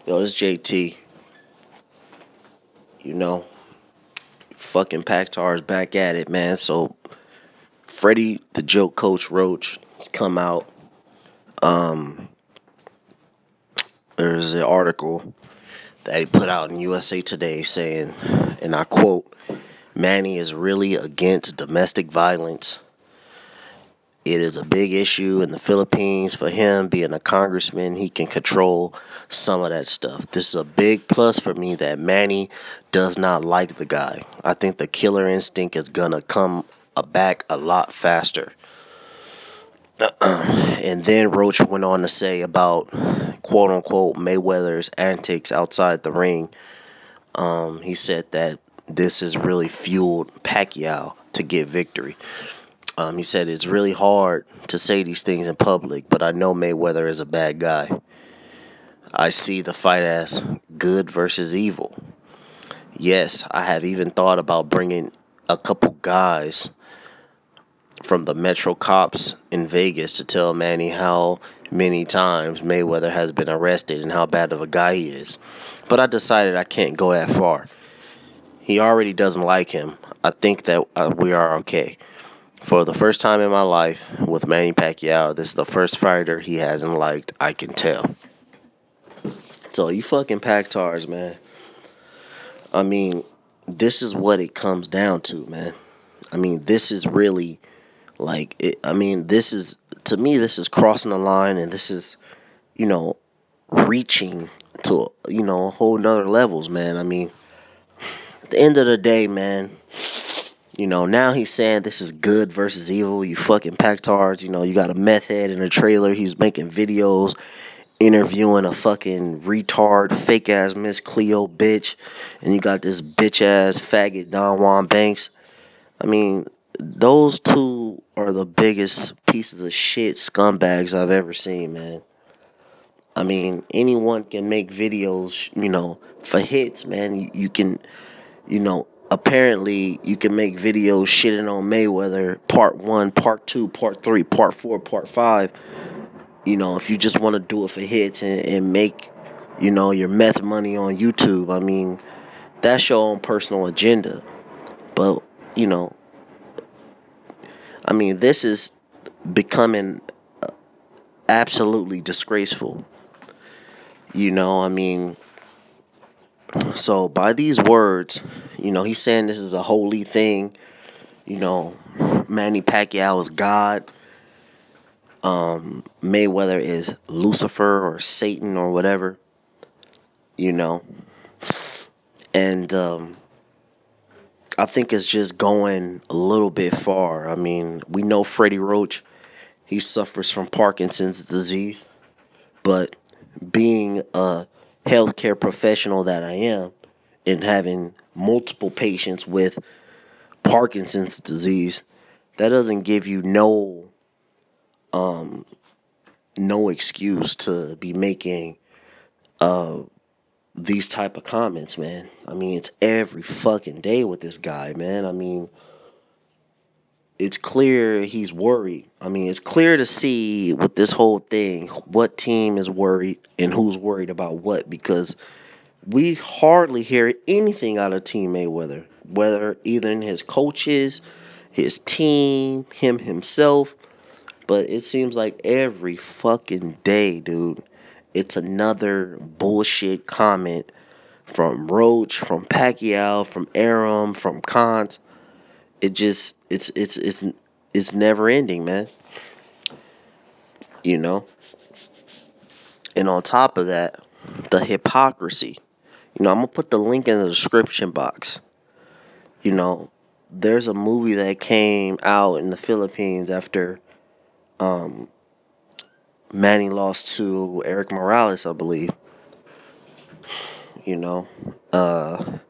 Yo, this JT, you know, fucking Pactards back at it, man. So Freddie, the joke coach Roach, has come out. Um, there's an article that he put out in USA Today saying, and I quote, Manny is really against domestic violence. It is a big issue in the Philippines. For him, being a congressman, he can control some of that stuff. This is a big plus for me that Manny does not like the guy. I think the killer instinct is going to come back a lot faster. And then Roach went on to say about quote unquote Mayweather's antics outside the ring. He said that this has really fueled Pacquiao to get victory. He said it's really hard to say these things in public, but I know Mayweather is a bad guy. I see the fight as good versus evil. Yes, I have even thought about bringing a couple guys from the Metro cops in Vegas to tell Manny how many times Mayweather has been arrested and how bad of a guy he is. But I decided I can't go that far. He already doesn't like him. I think that we are okay. For the first time in my life with Manny Pacquiao, this is the first fighter he hasn't liked, I can tell. So you fucking Pactards, man. I mean, this is what it comes down to, man. I mean, this is really like it, I mean, this is to me this is crossing the line, and this is, you know, reaching to, a whole nother levels, man. I mean, at the end of the day, man, now he's saying this is good versus evil. You fucking Pactards, you got a meth head in a trailer. He's making videos, interviewing a fucking retard, fake ass Miss Cleo bitch. And you got this bitch ass faggot Don Juan Banks. I mean, those two are the biggest pieces of shit scumbags I've ever seen, man. I mean, anyone can make videos, for hits, man. You can, apparently you can make videos shitting on Mayweather, part 1, part 2, part 3, part 4, part 5. If you just want to do it for hits and make, your meth money on YouTube. I mean, that's your own personal agenda. But, you know, this is becoming absolutely disgraceful. I mean, so by these words, he's saying this is a holy thing. Manny Pacquiao is God. Mayweather is Lucifer or Satan or whatever. And I think it's just going a little bit far. I mean, we know Freddie Roach, he suffers from Parkinson's disease, but being a healthcare professional that I am and having multiple patients with Parkinson's disease, that doesn't give you um no excuse to be making uh these type of comments, man. I mean, it's every fucking day with this guy, man. I mean, it's clear he's worried. I mean, it's clear to see with this whole thing what team is worried and who's worried about what, because we hardly hear anything out of Team Mayweather, whether either in his coaches, his team, him himself. But it seems like every fucking day, dude, it's another bullshit comment from Roach, from Pacquiao, from Arum, from Kant. It just it's never ending, man. You know? And on top of that, the hypocrisy. I'm gonna put the link in the description box. There's a movie that came out in the Philippines after um Manny lost to Eric Morales, I believe. You know, I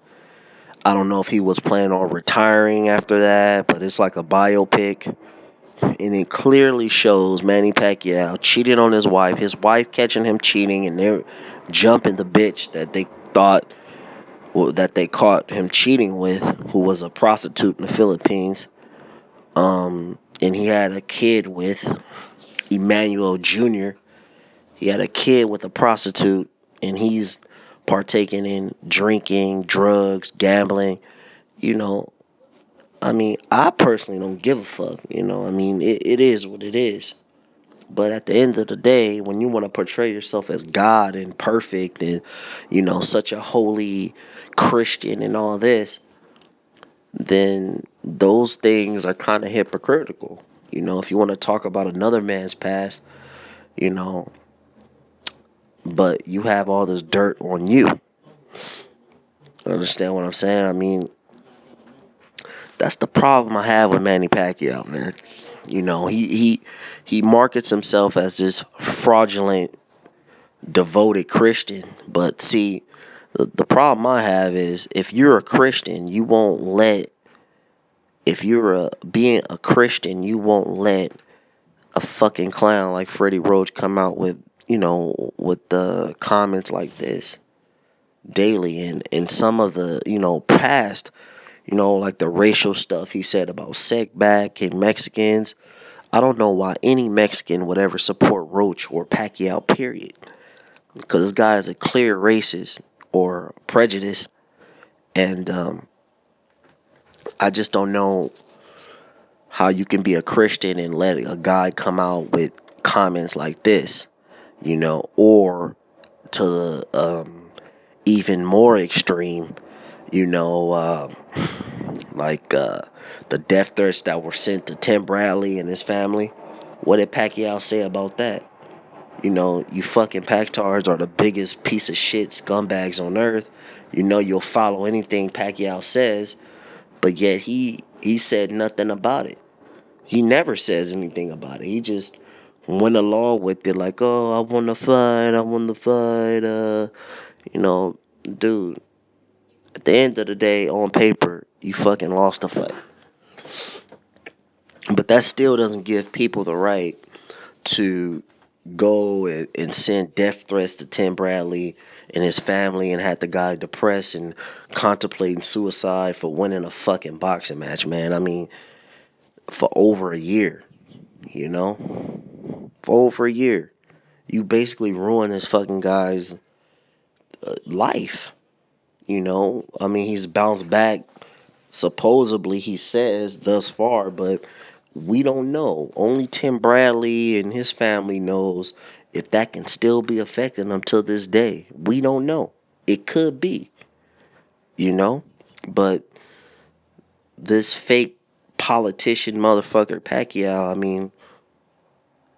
don't know if he was planning on retiring after that, but it's like a biopic, and it clearly shows Manny Pacquiao cheating on his wife catching him cheating, and they're jumping the bitch that they thought, well, that they caught him cheating with, who was a prostitute in the Philippines. And he had a kid with Emmanuel Jr. He had a kid with a prostitute, and he's partaking in drinking, drugs, gambling. You know, I mean, I personally don't give a fuck. I mean, it is what it is. But at the end of the day, when you want to portray yourself as God and perfect and, such a holy Christian and all this, then those things are kind of hypocritical. If you want to talk about another man's past, you know, but you have all this dirt on you. Understand what I'm saying? I mean, that's the problem I have with Manny Pacquiao, man. He markets himself as this fraudulent, devoted Christian, but see, the problem I have is if you're a Christian, you won't let if you're being a Christian, you won't let a fucking clown like Freddie Roach come out with with the comments like this daily, and some of the past, like the racial stuff he said about Back and Mexicans. I don't know why any Mexican would ever support Roach or Pacquiao, period. Because this guy is a clear racist or prejudice, and I just don't know how you can be a Christian and let a guy come out with comments like this, or to the even more extreme, you know, uh, like the death threats that were sent to Tim Bradley and his family. What did Pacquiao say about that? You fucking Pactards are the biggest piece of shit scumbags on earth. You'll follow anything Pacquiao says, but yet he said nothing about it. He never says anything about it. He just went along with it like, oh, I want to fight. Dude, at the end of the day, on paper, you fucking lost the fight. But that still doesn't give people the right to go and send death threats to Tim Bradley and his family and had the guy depressed and contemplating suicide for winning a fucking boxing match, man. I mean, for over a year, for over a year. You basically ruined this fucking guy's life, I mean, he's bounced back, supposedly, he says, thus far, but we don't know. Only Tim Bradley and his family knows if that can still be affecting him till this day. We don't know. It could be, but this fake politician motherfucker Pacquiao, I mean,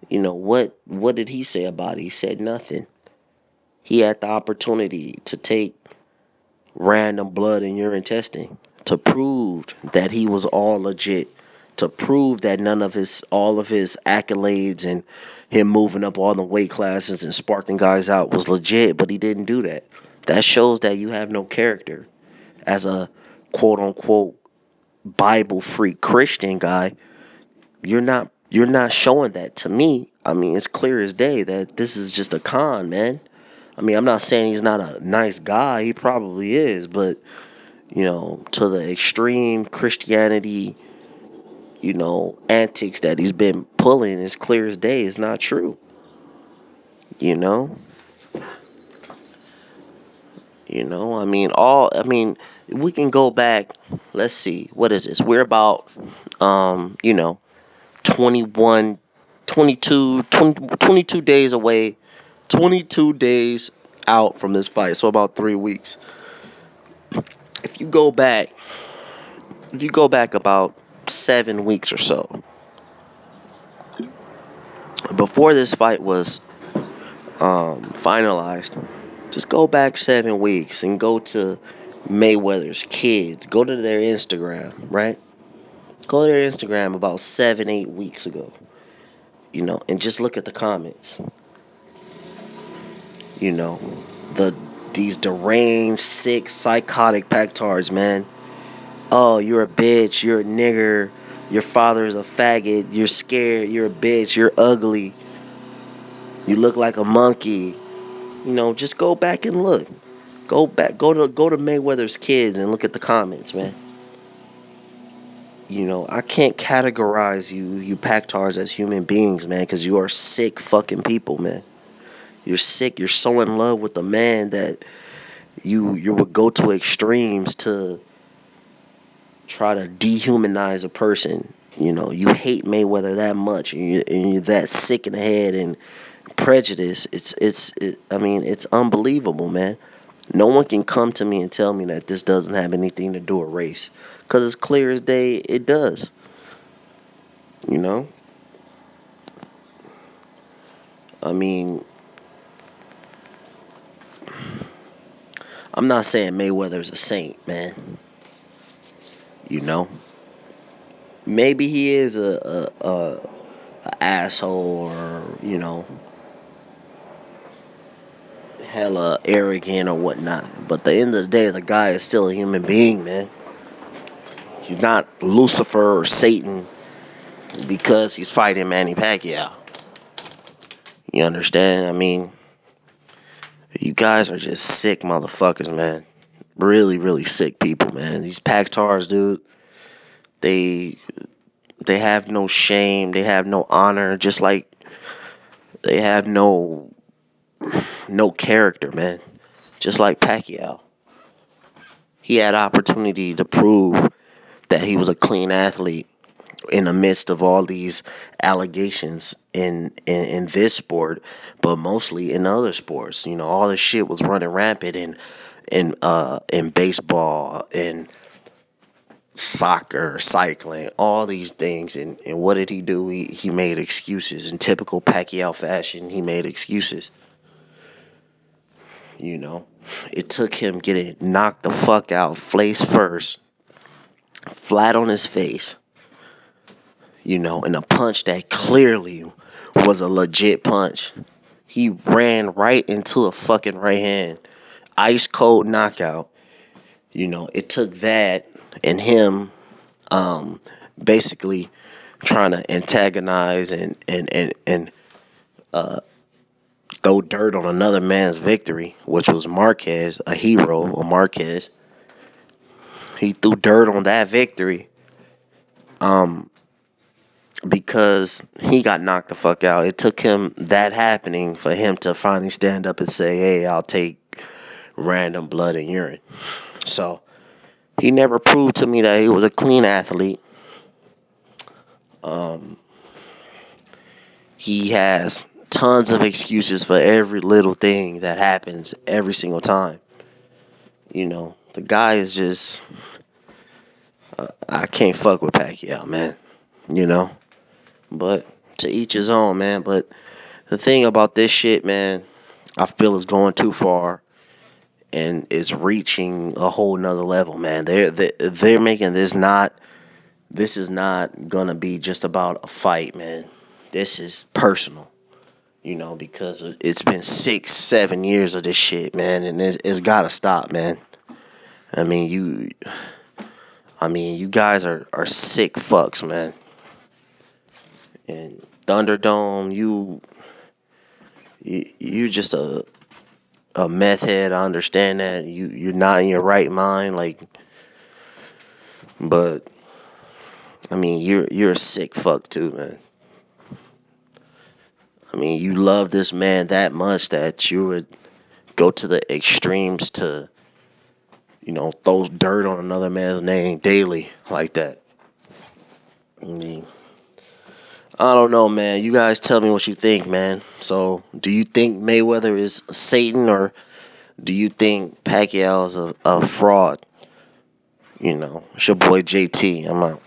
what did he say about it? He said nothing. He had the opportunity to take random blood and urine testing to prove that he was all legit, to prove that all of his accolades and him moving up all the weight classes and sparking guys out was legit, but he didn't do that. That shows that you have no character as a quote unquote Bible freak Christian guy. You're not showing that to me. I mean, it's clear as day that this is just a con, man. I mean, I'm not saying he's not a nice guy. He probably is, but to the extreme Christianity, antics that he's been pulling, it's clear as day is not true. You know, I mean, we can go back. Let's see, what is this? We're about, 21, 22, 20, 22 days away, 22 days out from this fight. So about 3 weeks. If you go back about 7 weeks or so, before this fight was finalized, just go back 7 weeks and go to Mayweather's kids. Go to their Instagram, right? Go to their Instagram about 7, 8 weeks ago, and just look at the comments. These deranged, sick, psychotic Pactards, man. Oh, you're a bitch, you're a nigger, your father is a faggot, you're scared, you're a bitch, you're ugly, you look like a monkey. Just go back and look. Go to Mayweather's kids and look at the comments, man. I can't categorize you Pactards as human beings, man, because you are sick fucking people, man. You're sick. You're so in love with the man that You would go to extremes to try to dehumanize a person. You hate Mayweather that much, and you're that sick in the head and prejudice. I mean, it's unbelievable, man. No one can come to me and tell me that this doesn't have anything to do with race, because it's clear as day it does. You know, I mean, I'm not saying Mayweather's a saint, man. You know, maybe he is a asshole, or hella arrogant or whatnot. But at the end of the day, the guy is still a human being, man. He's not Lucifer or Satan because he's fighting Manny Pacquiao. You understand? I mean, you guys are just sick motherfuckers, man. Really, really sick people, man. These Pactards, dude, they they have no shame, they have no honor, just like they have no character, man. Just like Pacquiao. He had opportunity to prove that he was a clean athlete in the midst of all these allegations in this sport, but mostly in other sports. All this shit was running rampant in baseball, in soccer, cycling, all these things. And what did he do? He made excuses in typical Pacquiao fashion. He made excuses. You know, it took him getting knocked the fuck out, face first, flat on his face, and a punch that clearly was a legit punch. He ran right into a fucking right hand. Ice cold knockout. It took that and him basically trying to antagonize and throw dirt on another man's victory, which was Marquez, a hero, or Marquez. He threw dirt on that victory um because he got knocked the fuck out. It took him that happening for him to finally stand up and say, "Hey, I'll take random blood and urine." So he never proved to me that he was a clean athlete. Um, he has tons of excuses for every little thing that happens every single time. The guy is just, I can't fuck with Pacquiao, man. You know, but to each his own, man. But the thing about this shit, man, I feel is going too far and it's reaching a whole nother level, man. They're making this not. This is not gonna be just about a fight, man. This is personal, because it's been 6, 7 years of this shit, man, and it's gotta stop, man. I mean, you guys are sick fucks, man. And Thunderdome, you just a meth head. I understand that you're not in your right mind, like, but I mean, you're a sick fuck too, man. I mean, you love this man that much that you would go to the extremes to, throw dirt on another man's name daily like that. I mean, I don't know, man. You guys tell me what you think, man. So, do you think Mayweather is Satan, or do you think Pacquiao is a fraud? It's your boy JT. I'm out.